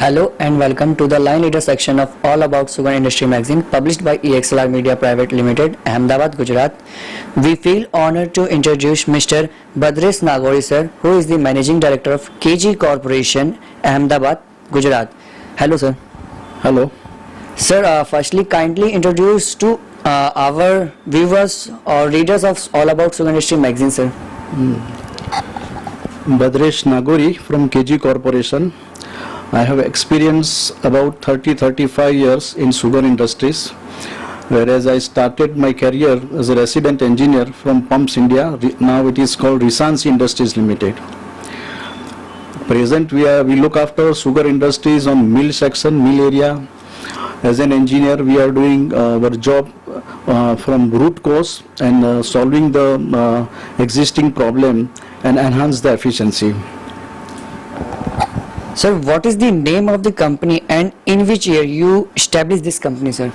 Hello and welcome to the Line Leader section of All About Sugar Industry magazine published by EXLR Media Private Limited, Ahmedabad, Gujarat. We feel honored to introduce Mr. Badresh Nagori sir, who is the Managing Director of KG Corporation, Ahmedabad, Gujarat. Hello sir. Hello. Sir, firstly kindly introduce to our viewers or readers of All About Sugar Industry magazine sir. Badresh Nagori from KG Corporation. I have experience about 30-35 years in sugar industries, whereas I started my career as a resident engineer from Pumps India. Now it is called Resansi Industries Limited. Present we look after sugar industries on mill section, mill area. As an engineer, we are doing our job from root cause and solving the existing problem and enhance the efficiency. Sir, what is the name of the company and in which year you established this company, sir?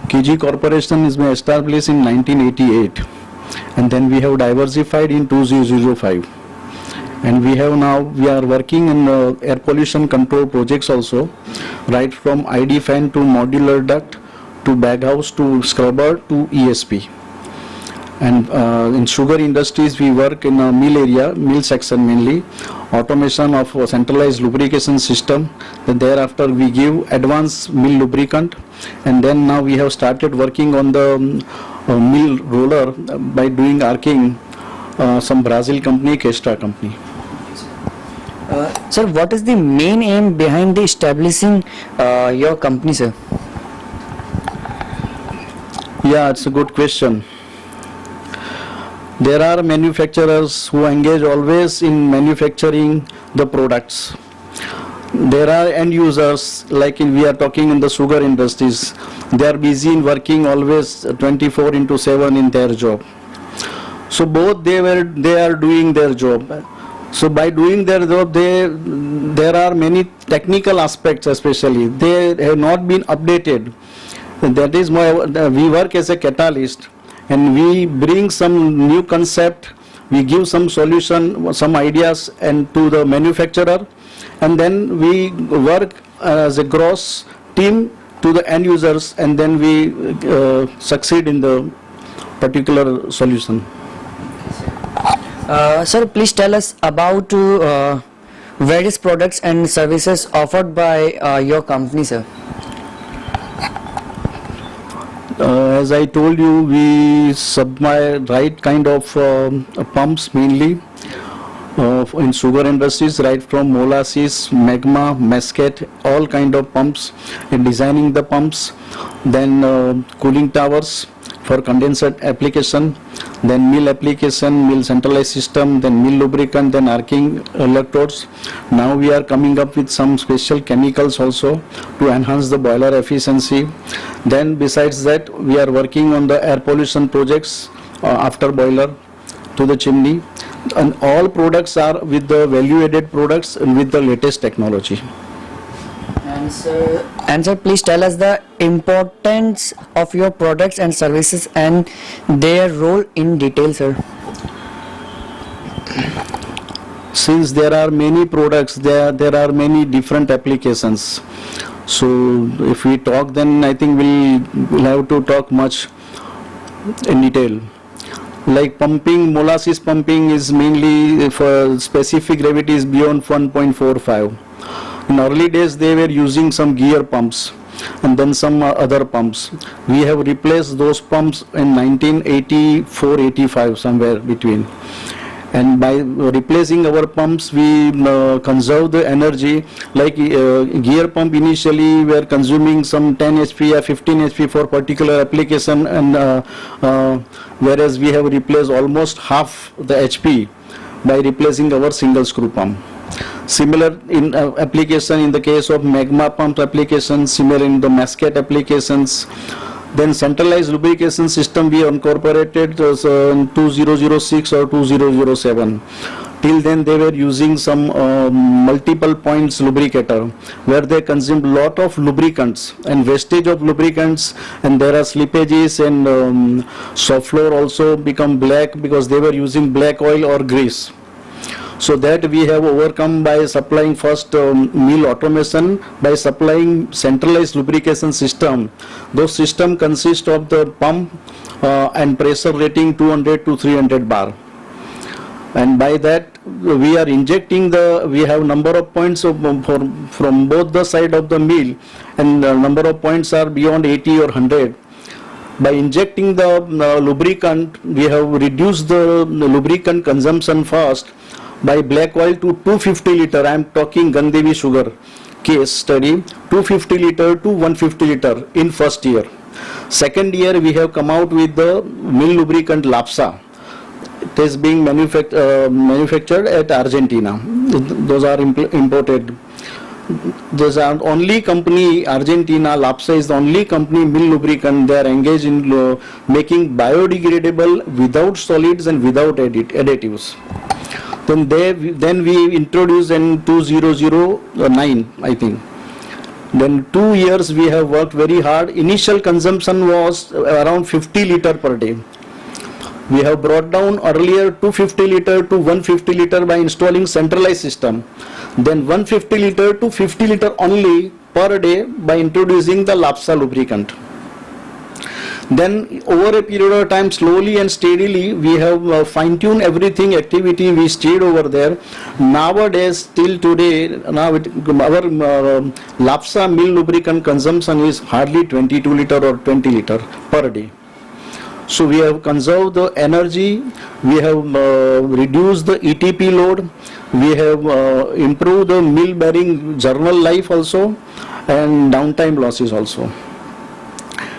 KG Corporation is established in 1988, and then we have diversified in 2005. And we are working in air pollution control projects also, right from ID fan to modular duct to baghouse to scrubber to ESP. And in sugar industries, we work in a mill area, mill section mainly, automation of a centralized lubrication system. Then thereafter we give advanced mill lubricant, and then now we have started working on the mill roller by doing arcing, some Brazil company, Kestra company. Sir, what is the main aim behind the establishing your company, sir? Yeah, it's a good question. There are manufacturers who engage always in manufacturing the products. There are end users, like we are talking in the sugar industries. They are busy in working always 24/7 in their job. So both they are doing their job. So by doing their job, there are many technical aspects especially. They have not been updated. That is why we work as a catalyst. And we bring some new concept, we give some solution, some ideas and to the manufacturer, and then we work as a cross team to the end users, and then we succeed in the particular solution. Sir, please tell us about various products and services offered by your company, sir. As I told you, we supply right kind of pumps mainly in sugar industries, right from molasses, magma, mesquite, all kind of pumps, in designing the pumps, then cooling towers for condenser application, then mill application, mill centralized system, then mill lubricant, then arcing electrodes. Now we are coming up with some special chemicals also to enhance the boiler efficiency. Then besides that, we are working on the air pollution projects after boiler to the chimney, and all products are with the value added products and with the latest technology. And sir, please tell us the importance of your products and services and their role in detail, sir. Since there are many products, there are many different applications. So if we talk, then I think we'll have to talk much in detail. Like pumping, molasses pumping is mainly for specific gravities beyond 1.45. In early days, they were using some gear pumps and then some other pumps. We have replaced those pumps in 1984-85, somewhere between. And by replacing our pumps, we conserve the energy. Like gear pump initially were consuming some 10 HP or 15 HP for particular application, and whereas we have replaced almost half the HP by replacing our single screw pump. Similar in application in the case of magma pump applications, similar in the mesquite applications. Then centralized lubrication system we incorporated in 2006 or 2007. Till then they were using some multiple points lubricator where they consumed lot of lubricants and wastage of lubricants, and there are slippages, and soft floor also become black because they were using black oil or grease. So that we have overcome by supplying first mill automation, by supplying centralized lubrication system. Those system consist of the pump and pressure rating 200 to 300 bar. And by that we are injecting we have number of points from both the side of the mill, and number of points are beyond 80 or 100. By injecting the lubricant, we have reduced the lubricant consumption fast by black oil to 250 liter. I am talking Gandevi sugar case study, 250 liter to 150 liter in first year. Second year we have come out with the mill lubricant Lapsa. It is being manufactured at Argentina. Those are imported. There's an only company, Argentina, Lapsa is the only company, mill lubricant, they are engaged in making biodegradable without solids and without additives. Then we introduced in 2009, I think. Then 2 years we have worked very hard. Initial consumption was around 50 liter per day. We have brought down earlier 250 liter to 150 liter by installing centralized system. Then 150 liter to 50 liter only per day by introducing the Lapsa lubricant. Then over a period of time, slowly and steadily, we have fine-tuned everything, activity, we stayed over there. Nowadays, till today, now our Lapsa mill lubricant consumption is hardly 22 liter or 20 liter per day. So we have conserved the energy, we have reduced the ETP load, we have improved the mill bearing journal life also, and downtime losses also.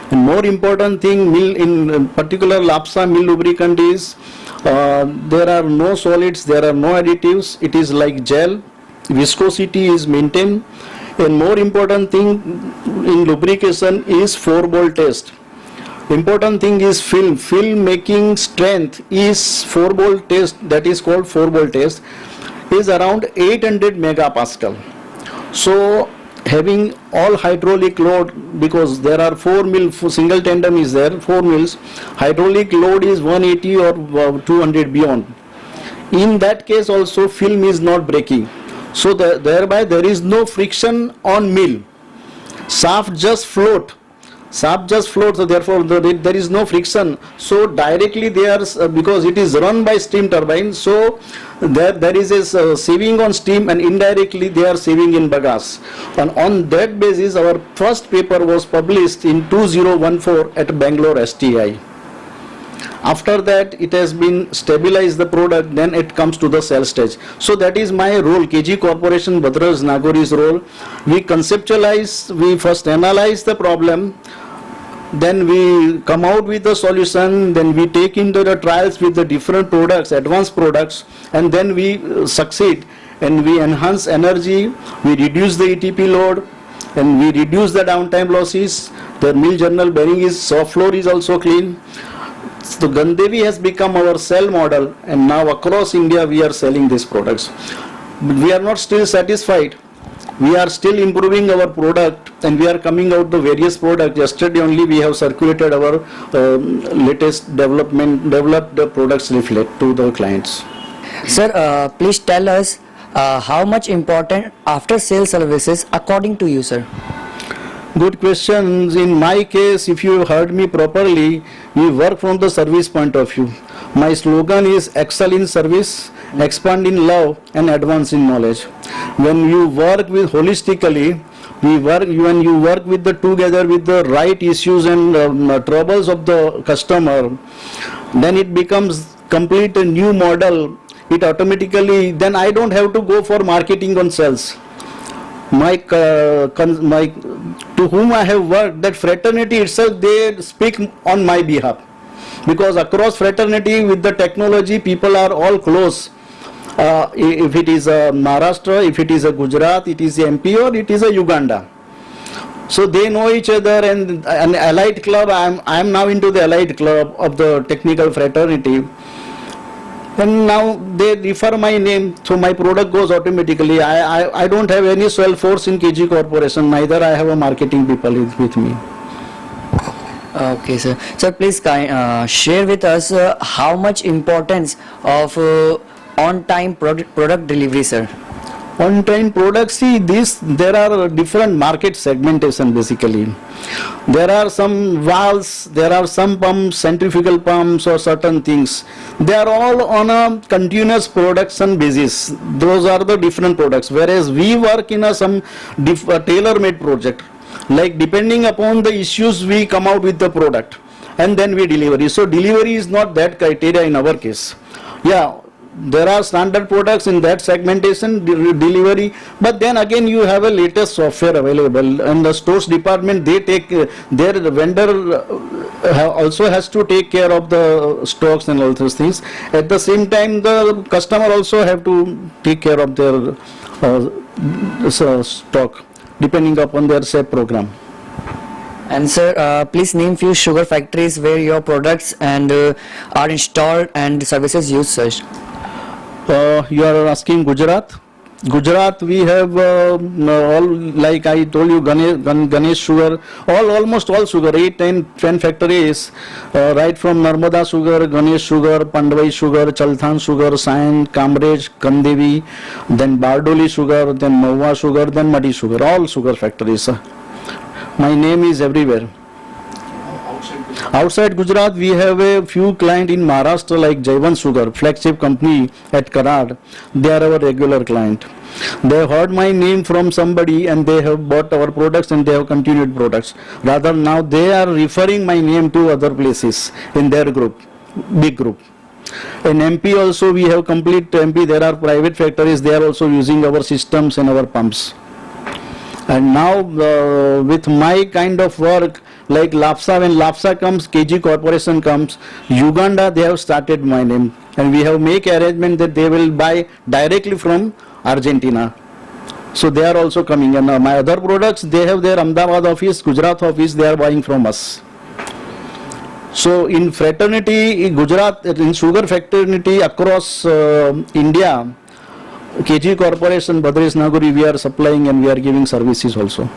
And more important thing, mill in particular Lapsa mill lubricant is there are no solids, there are no additives, it is like gel, viscosity is maintained, and more important thing in lubrication is 4-bolt test. Important thing is film making strength is 4-bolt test, that is called 4-bolt test, is around 800 megapascal. So having all hydraulic load, because there are 4 mill, single tandem is there, 4 mills, hydraulic load is 180 or 200 beyond. In that case also film is not breaking. So thereby there is no friction on mill. Shaft just float. So therefore there is no friction. So directly they are, because it is run by steam turbine, so there is a saving on steam, and indirectly they are saving in bagasse. And on that basis our first paper was published in 2014 at Bangalore STI. After that it has been stabilized the product, then it comes to the cell stage. So that is my role, KG Corporation, Bhadraj Nagori's role. We conceptualize, we first analyze the problem, then we come out with the solution, then we take into the trials with the different products, advanced products, and then we succeed, and we enhance energy, we reduce the ETP load, and we reduce the downtime losses. The mill journal bearing is, soft floor is also clean. So Gandevi has become our cell model, and now across India we are selling these products. But we are not still satisfied. We are still improving our product, and we are coming out the various products. Yesterday only we have circulated our latest developed products leaflet to the clients. Sir, please tell us how much important after sales services according to you, sir? Good questions. In my case, if you heard me properly, we work from the service point of view. My slogan is excel in service, expand in love, and advance in knowledge. When you work with holistically, when you work with the together with the right issues and troubles of the customer, then it becomes complete a new model. It automatically, then I don't have to go for marketing on sales. To whom I have worked, that fraternity itself, they speak on my behalf, because across fraternity with the technology, people are all close. If it is a Maharashtra, if it is a Gujarat, it is a MP, or it is a Uganda. So they know each other, and an allied club, I am now into the allied club of the technical fraternity. And now they refer my name, so my product goes automatically. I don't have any sales force in KG Corporation, neither I have a marketing people with me. Okay, sir. Sir, please share with us how much importance of on-time product delivery, sir? On-time products, see this, there are different market segmentation basically. There are some valves, there are some pumps, centrifugal pumps or certain things. They are all on a continuous production basis. Those are the different products. Whereas we work in some tailor-made project. Like depending upon the issues we come out with the product and then we deliver. So delivery is not that criteria in our case. Yeah. There are standard products in that segmentation delivery, but then again you have a latest software available, and the stores department, they take their vendor also has to take care of the stocks and all those things. At the same time, the customer also have to take care of their stock depending upon their SAP program. And sir, please name few sugar factories where your products and are installed and services used, sir. You are asking Gujarat. Gujarat, we have all, like I told you, Ganesh Sugar, almost all sugar, 10 factories, right from Narmada Sugar, Ganesh Sugar, Pandwai Sugar, Chalthan Sugar, Sain, Kamrej, Kandevi, then Bardoli Sugar, then Mahua Sugar, then Madi Sugar, all sugar factories. My name is everywhere. Outside Gujarat, we have a few clients in Maharashtra like Jaivan Sugar, flagship company at Karad. They are our regular client. They have heard my name from somebody and they have bought our products and they have continued products. Rather now they are referring my name to other places in their group, big group. In MP also we have complete MP, there are private factories, they are also using our systems and our pumps. And now with my kind of work, like LAPSA, when LAPSA comes, KG Corporation comes, Uganda, they have started my name. And we have make arrangement that they will buy directly from Argentina. So they are also coming. And my other products, they have their Ahmedabad office, Gujarat office, they are buying from us. So in fraternity, in Gujarat, in sugar fraternity across India, KG Corporation, Badres Nagori, we are supplying and we are giving services also.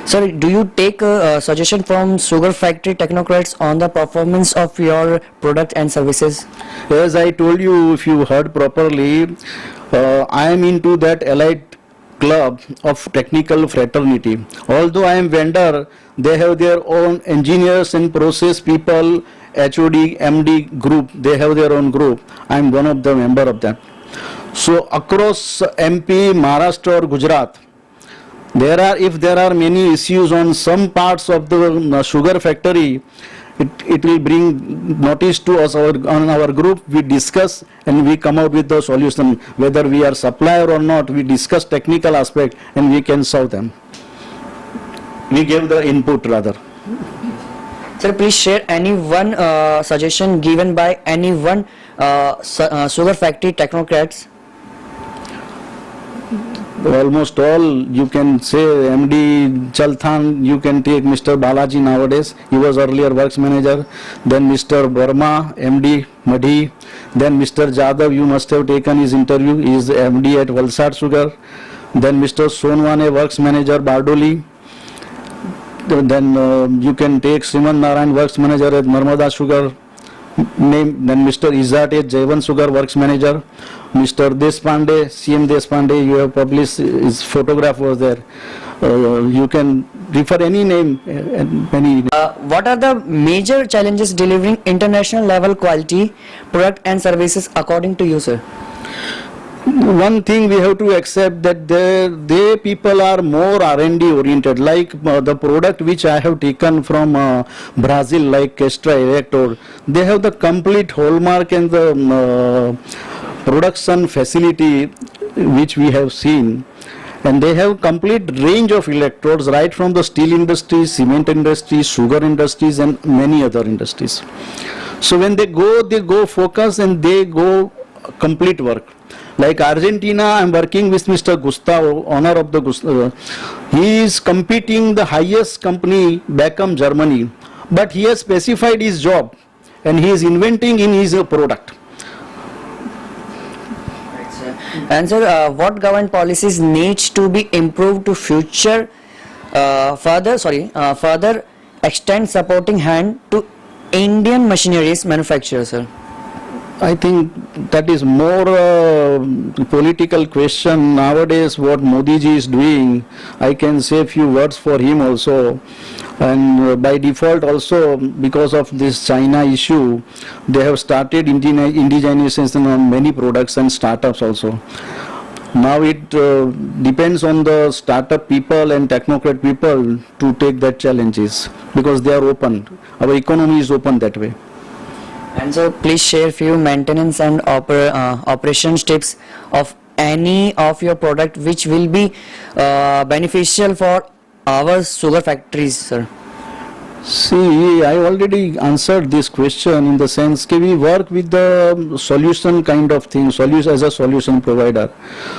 Sir, do you take a suggestion from sugar factory technocrats on the performance of your product and services? As I told you, if you heard properly, I am into that elite club of technical fraternity. Although I am vendor, they have their own engineers and process people, HOD, MD group, they have their own group. I am one of the member of that. So across MP, Maharashtra or Gujarat, if there are many issues on some parts of the sugar factory, it will bring notice to us on our group. We discuss and we come out with the solution. Whether we are supplier or not, we discuss technical aspect and we can solve them. We give the input rather. Sir, please share any one suggestion given by any one sugar factory technocrats. Almost all, you can say MD Chalthan, you can take Mr. Balaji nowadays, he was earlier works manager, then Mr. Burma, MD Madhi, then Mr. Jadhav, you must have taken his interview, he is MD at Valsad Sugar, then Mr. Sonwane, works manager, Bardoli, then you can take Sriman Narayan, works manager at Narmada Sugar, then Mr. Izzat at Jaivan Sugar, works manager, Mr. Deshpande, CM Deshpande, you have published, his photograph was there. You can refer any name. What are the major challenges delivering international level quality product and services according to you, sir? One thing we have to accept that they people are more R&D oriented. Like the product which I have taken from Brazil, like Kestra Electrode, they have the complete hallmark and the production facility which we have seen, and they have complete range of electrodes right from the steel industry, cement industry, sugar industries and many other industries. So when they go focus and they go complete work. Like Argentina, I am working with Mr. Gustavo, owner of the Gustavo. He is competing the highest company back from Germany, but he has specified his job and he is inventing in his product. And sir, what government policies needs to be improved to further extend supporting hand to Indian machineries manufacturers, sir? I think that is more political question nowadays. What Modi ji is doing, I can say a few words for him also. And by default also, because of this China issue, they have started indigenization on many products and startups also. Now it depends on the startup people and technocrat people to take that challenges, because they are open. Our economy is open that way. And so please share few maintenance and operations tips of any of your product which will be beneficial for our sugar factories, sir. See, I already answered this question in the sense that we work with the solution kind of thing, solution as a solution provider.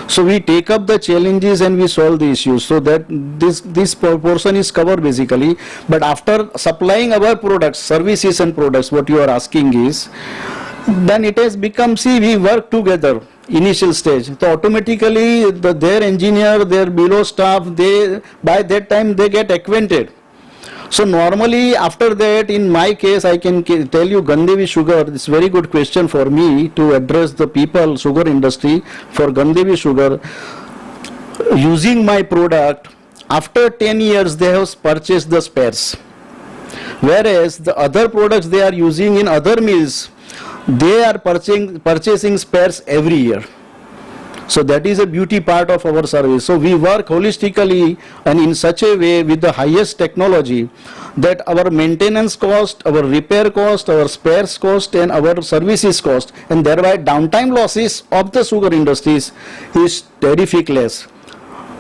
So we take up the challenges and we solve the issues. So that this portion is covered basically. But after supplying our products, services and products, what you are asking is, then it has become, see, we work together. Initial stage, so automatically their engineer, their below staff, they by that time they get acquainted. So normally after that, in my case, I can tell you Gandevi Sugar, it's very good question for me to address the people, sugar industry. For Gandevi Sugar, using my product, after 10 years they have purchased the spares. Whereas the other products they are using in other mills, they are purchasing spares every year. So that is a beauty part of our service. So we work holistically and in such a way with the highest technology that our maintenance cost, our repair cost, our spares cost and our services cost, and thereby downtime losses of the sugar industries is terrific less.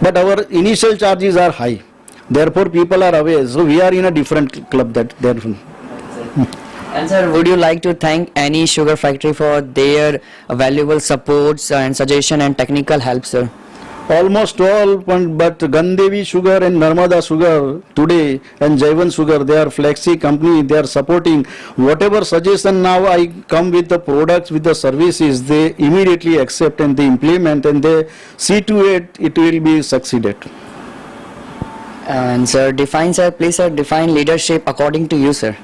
But our initial charges are high. Therefore people are aware. So we are in a different club that therefore. And sir, would you like to thank any sugar factory for their valuable supports and suggestion and technical help, sir? Almost all, but Gandevi Sugar and Narmada Sugar today and Jaivan Sugar, they are flexi company, they are supporting whatever suggestion now I come with the products, with the services, they immediately accept and they implement and they see to it will be succeeded. And sir, please sir, define leadership according to you, sir.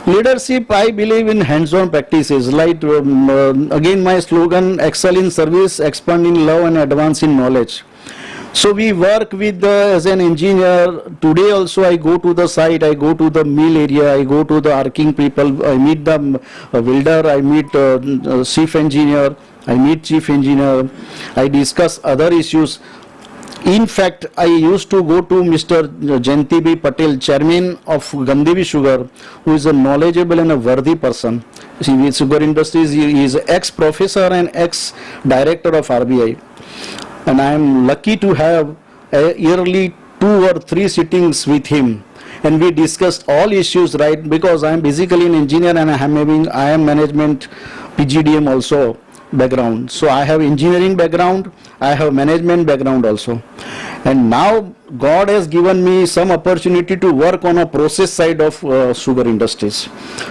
Leadership, I believe in hands-on practices. Like again, my slogan: excel in service, expand in love, and advance in knowledge. So we work with as an engineer. Today also, I go to the site, I go to the mill area, I go to the arcing people, I meet the welder, I meet chief engineer, I meet chief engineer, I discuss other issues. In fact, I used to go to Mr. Jayanti B. Patel, chairman of Gandevi Sugar, who is a knowledgeable and a worthy person. See, with sugar industries, he is ex-professor and ex-director of RBI. And I am lucky to have yearly 2 or 3 sittings with him. And we discussed all issues, right, because I am basically an engineer and I am management PGDM also background. So I have engineering background, I have management background also. And now God has given me some opportunity to work on a process side of sugar industries.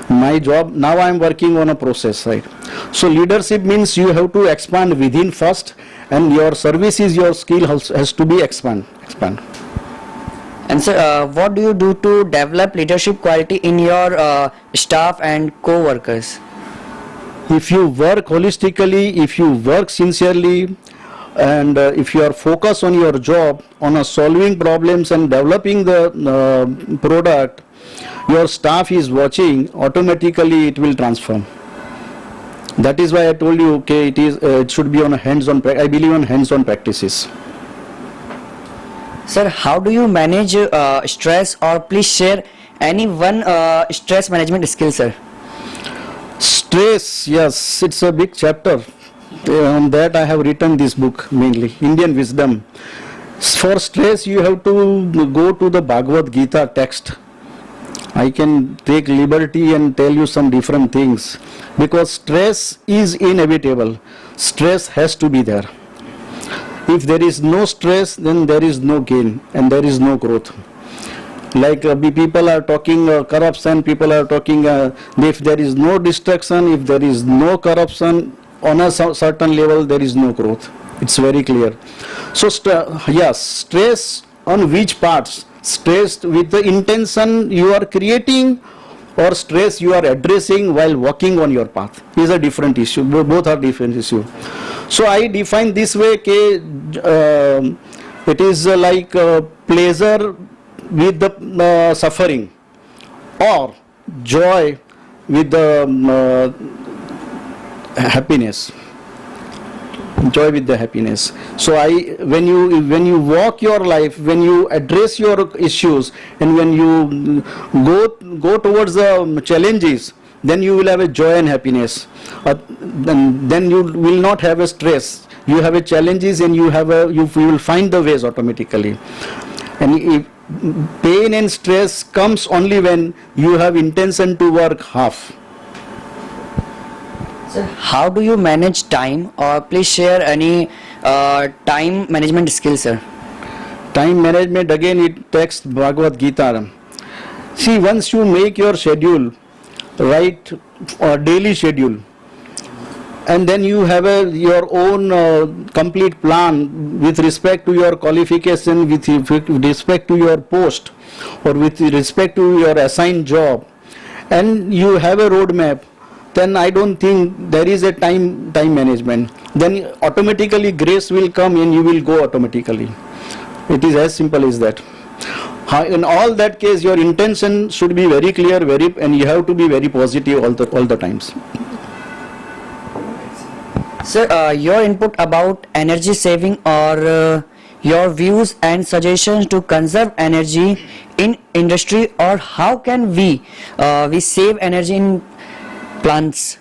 My job, now I am working on a process side. So leadership means you have to expand within first, and your services, your skill has to be expand. And sir, what do you do to develop leadership quality in your staff and co-workers? If you work holistically, if you work sincerely, and if you are focused on your job, on solving problems and developing the product, your staff is watching, automatically it will transform. That is why I told you, okay, it should be on a hands-on, I believe on hands-on practices. Sir, how do you manage stress, or please share any one stress management skill, sir? Stress, yes, it's a big chapter. On that I have written this book mainly, Indian Wisdom. For stress you have to go to the Bhagavad Gita text. I can take liberty and tell you some different things, because stress is inevitable. Stress has to be there. If there is no stress, then there is no gain and there is no growth. Like people are talking corruption, people are talking if there is no destruction, if there is no corruption, on a certain level there is no growth. It's very clear. So yes, stress on which parts? Stress with the intention you are creating, or stress you are addressing while walking on your path is a different issue. Both are different issue. So I define this way it is like pleasure with the suffering, or joy with the happiness. Joy with the happiness. So when you walk your life, when you address your issues, and when you go towards the challenges, then you will have a joy and happiness. Then you will not have a stress. You have a challenges, and you will find the ways automatically. And if pain and stress comes only when you have intention to work half. Sir, how do you manage time, or please share any time management skills, sir? Time management, again it takes Bhagavad Gita. See, once you make your schedule, right, or daily schedule, and then you have your own complete plan with respect to your qualification, with respect to your post, or with respect to your assigned job, and you have a roadmap, then I don't think there is a time management. Then automatically grace will come and you will go automatically. It is as simple as that. In all that case, your intention should be very clear, and you have to be very positive all the times. Sir, your input about energy saving, or your views and suggestions to conserve energy in industry, or how can we save energy in plants?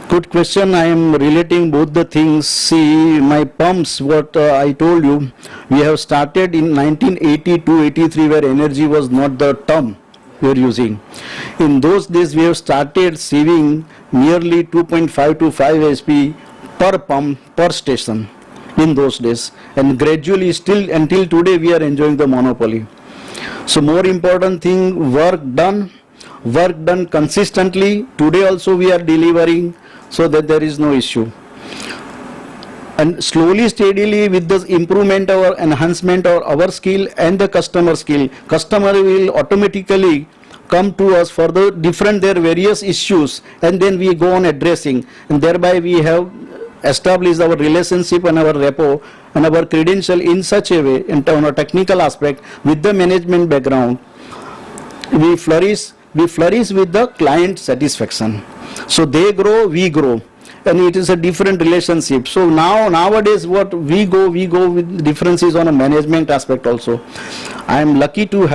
Good question. I am relating both the things. See, my pumps, what I told you, we have started in 1982-83, where energy was not the term we are using. In those days, we have started saving nearly 2.5 to 5 HP per pump per station in those days, and gradually still until today we are enjoying the monopoly. So more important thing, work done consistently. Today also we are delivering, so that there is no issue. And slowly, steadily, with the improvement or enhancement of our skill and the customer skill, customer will automatically come to us for the their various issues, and then we go on addressing, and thereby we have established our relationship and our rapport and our credential in such a way, in terms of technical aspect, with the management background. We flourish with the client satisfaction. So they grow, we grow, and it is a different relationship. So nowadays what we go with differences on a management aspect also. I am lucky to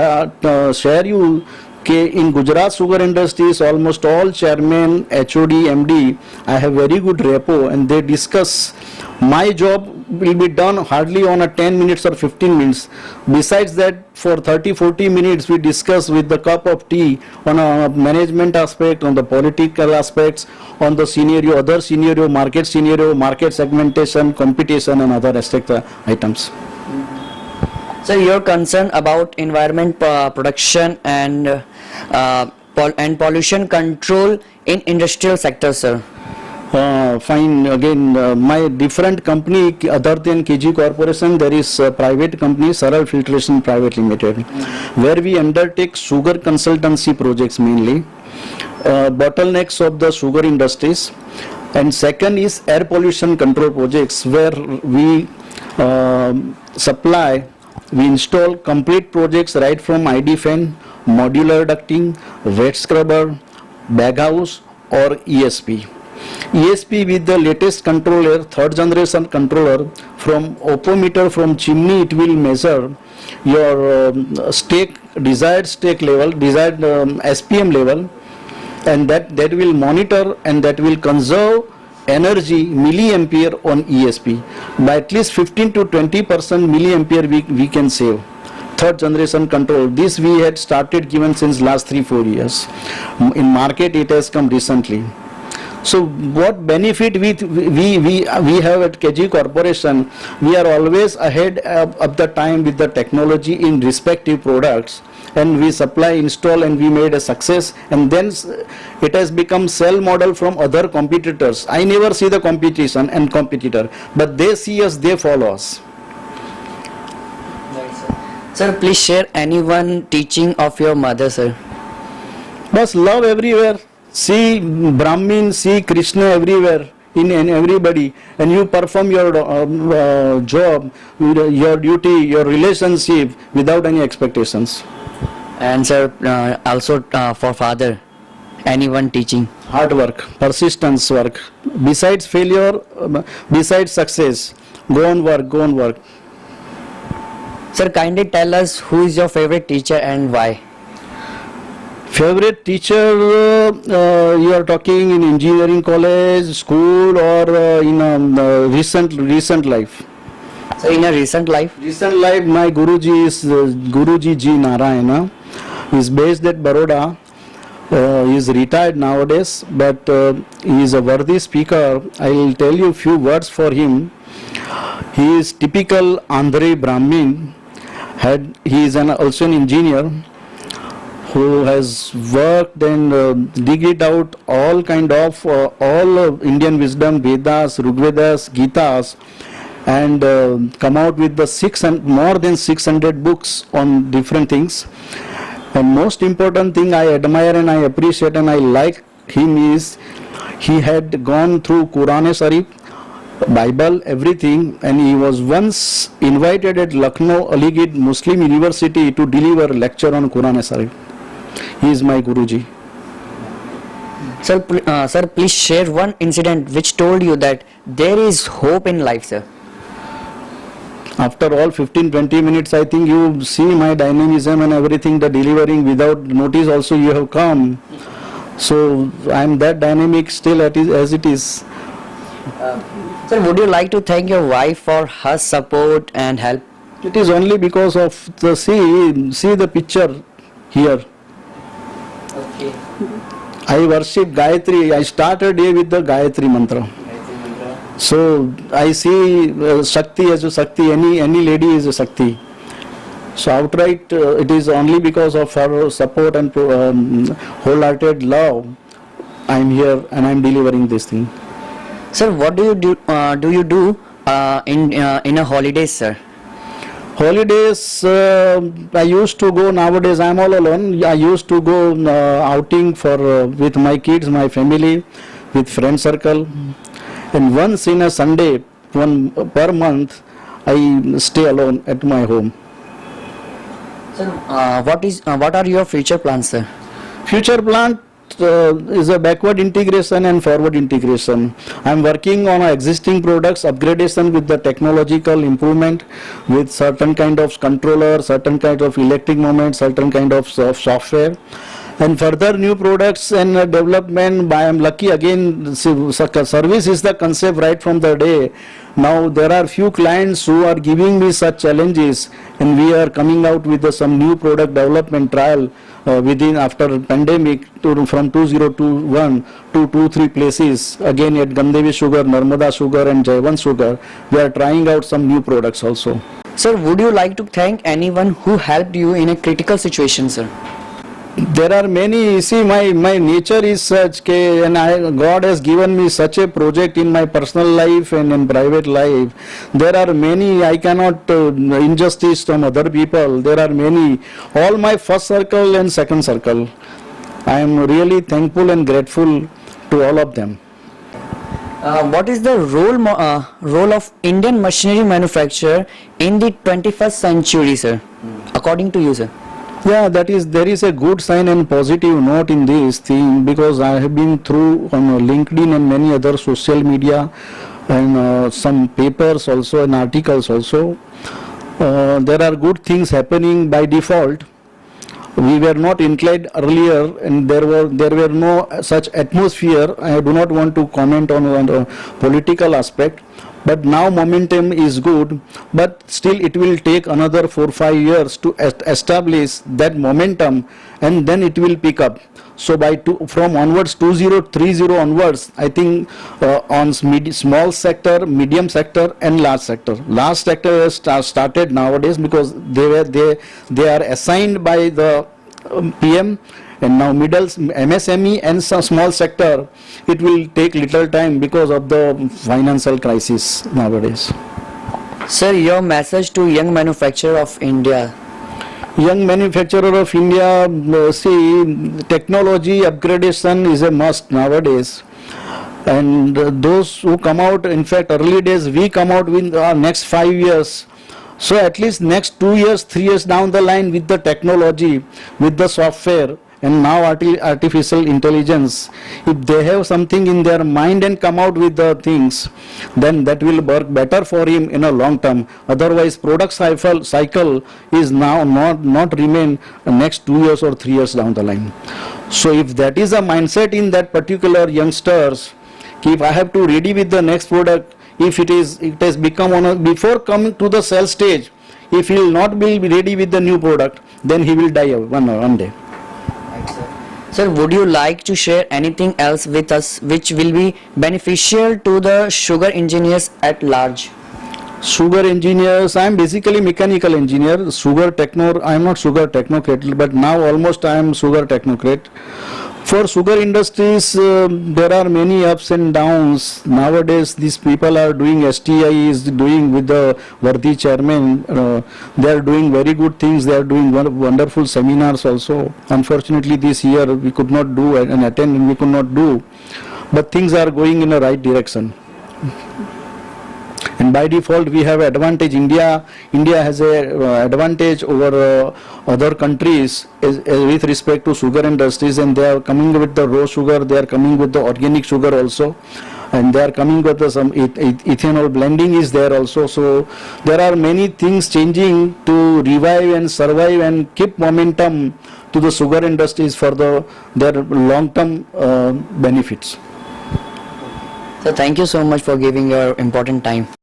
share you in Gujarat Sugar Industries, almost all chairman, HOD, MD, I have very good rapport, and they discuss. My job will be done hardly on a 10 minutes or 15 minutes. Besides that, for 30-40 minutes we discuss with the cup of tea on a management aspect, on the political aspects, on the scenario, other scenario, market segmentation, competition, and other aspect items. So your concern about environment production and pollution control in industrial sector, sir? Fine. Again, my different company other than KG Corporation, there is a private company, Saral Filtration Private Limited, where we undertake sugar consultancy projects mainly, bottlenecks of the sugar industries, and second is air pollution control projects, where we we install complete projects right from ID fan, modular ducting, wet scrubber, bag house, or ESP. ESP with the latest controller, third generation controller, from opometer from chimney it will measure your desired stake level, desired SPM level, and that will monitor and that will conserve energy milliampere on ESP. By at least 15 to 20% milliampere we can save. Third generation control. This we had started given since last 3-4 years. In market it has come recently. So what benefit we have at KG Corporation? We are always ahead of the time with the technology in respective products, and we supply, install, and we made a success, and then it has become sell model from other competitors. I never see the competition and competitor, but they see us, they follow us. Sir, please share any one teaching of your mother, sir. Bas love everywhere. See Brahmin, see Krishna everywhere in everybody, and you perform your job, your duty, your relationship without any expectations. And sir, also for father, anyone teaching. Hard work, persistence work. Besides failure, besides success, go on work, go on work. Sir, kindly tell us who is your favorite teacher and why. Favorite teacher, you are talking in engineering college, school, or in recent life? So in your recent life. Recent life, my Guruji is Guruji G. Narayana. He is based at Baroda. He is retired nowadays, but he is a worthy speaker. I will tell you few words for him. He is typical Andhra Brahmin. He is also an engineer who has worked and digged out all kind of Indian wisdom, Vedas, Rigvedas, Gitas, and come out with the more than 600 books on different things. And most important thing I admire and I appreciate and I like him is he had gone through Quran-e-Sharif, Bible, everything, and he was once invited at Lucknow Aligarh Muslim University to deliver a lecture on Quran-e-Sharif. He is my Guruji. Sir, sir, please share one incident which told you that there is hope in life, sir. After all 15-20 minutes, I think you see my dynamism and everything, the delivering without notice also you have come. So I am that dynamic still as it is. Sir, would you like to thank your wife for her support and help? It is only because of the see the picture here. Okay. I worship Gayatri. I started day with the Gayatri mantra. So I see Shakti as a Shakti. Any lady is a Shakti. So outright it is only because of her support and wholehearted love I am here and I am delivering this thing. Sir, what do you do in a holidays, sir? Holidays, I used to go. Nowadays I am all alone. I used to go outing for with my kids, my family, with friend circle. And once in a Sunday, one per month, I stay alone at my home. Sir, what are your future plans, sir? Future plan is a backward integration and forward integration. I am working on existing products, upgradation with the technological improvement, with certain kind of controller, certain kind of electric movement, certain kind of software. And further new products and development. I am lucky again, service is the concept right from the day. Now there are few clients who are giving me such challenges, and we are coming out with some new product development trial within after pandemic from 2021 to 2-3 places again at Gandevi Sugar, Narmada Sugar and Jaivan Sugar. We are trying out some new products also. Sir, would you like to thank anyone who helped you in a critical situation, sir? There are many. See, my nature is such, and God has given me such a project in my personal life and in private life. There are many. I cannot injustice from other people. There are many. All my first circle and second circle. I am really thankful and grateful to all of them. What is the role of Indian machinery manufacturer in the 21st century, sir? According to you, sir? Yeah, there is a good sign and positive note in this thing, because I have been through on LinkedIn and many other social media and some papers also and articles also. There are good things happening by default. We were not inclined earlier, and there were no such atmosphere. I do not want to comment on the political aspect. But now momentum is good, but still it will take another 4-5 years to establish that momentum, and then it will pick up. So from onwards, 2030 onwards, I think on small sector, medium sector and large sector. Large sector has started nowadays because they are assigned by the PM. And now MSME and some small sector, it will take little time because of the financial crisis nowadays. Sir, your message to young manufacturer of India. Young manufacturer of India, see, technology upgradation is a must nowadays. And those who come out, in fact, early days, we come out with our next 5 years. So at least next 2 years, 3 years down the line with the technology, with the software, and now artificial intelligence, if they have something in their mind and come out with the things, then that will work better for him in a long term. Otherwise, product cycle is now not remain next 2 years or 3 years down the line. So if that is a mindset in that particular youngsters, if I have to ready with the next product, if it has become before coming to the sell stage, if he will not be ready with the new product, then he will die one day. Sir, would you like to share anything else with us which will be beneficial to the sugar engineers at large? Sugar engineers, I am basically mechanical engineer. Sugar techno, I am not sugar technocrat, but now almost I am sugar technocrat. For sugar industries, there are many ups and downs. Nowadays, these people are doing STI, is doing with the worthy chairman. They are doing very good things. They are doing wonderful seminars also. Unfortunately, this year we could not do and attend, and we could not do. But things are going in the right direction. And by default, we have advantage. India has a advantage over other countries with respect to sugar industries, and they are coming with the raw sugar. They are coming with the organic sugar also, and they are coming with the some ethanol blending is there also. So there are many things changing to revive and survive and keep momentum to the sugar industries for their long-term benefits. So thank you so much for giving your important time.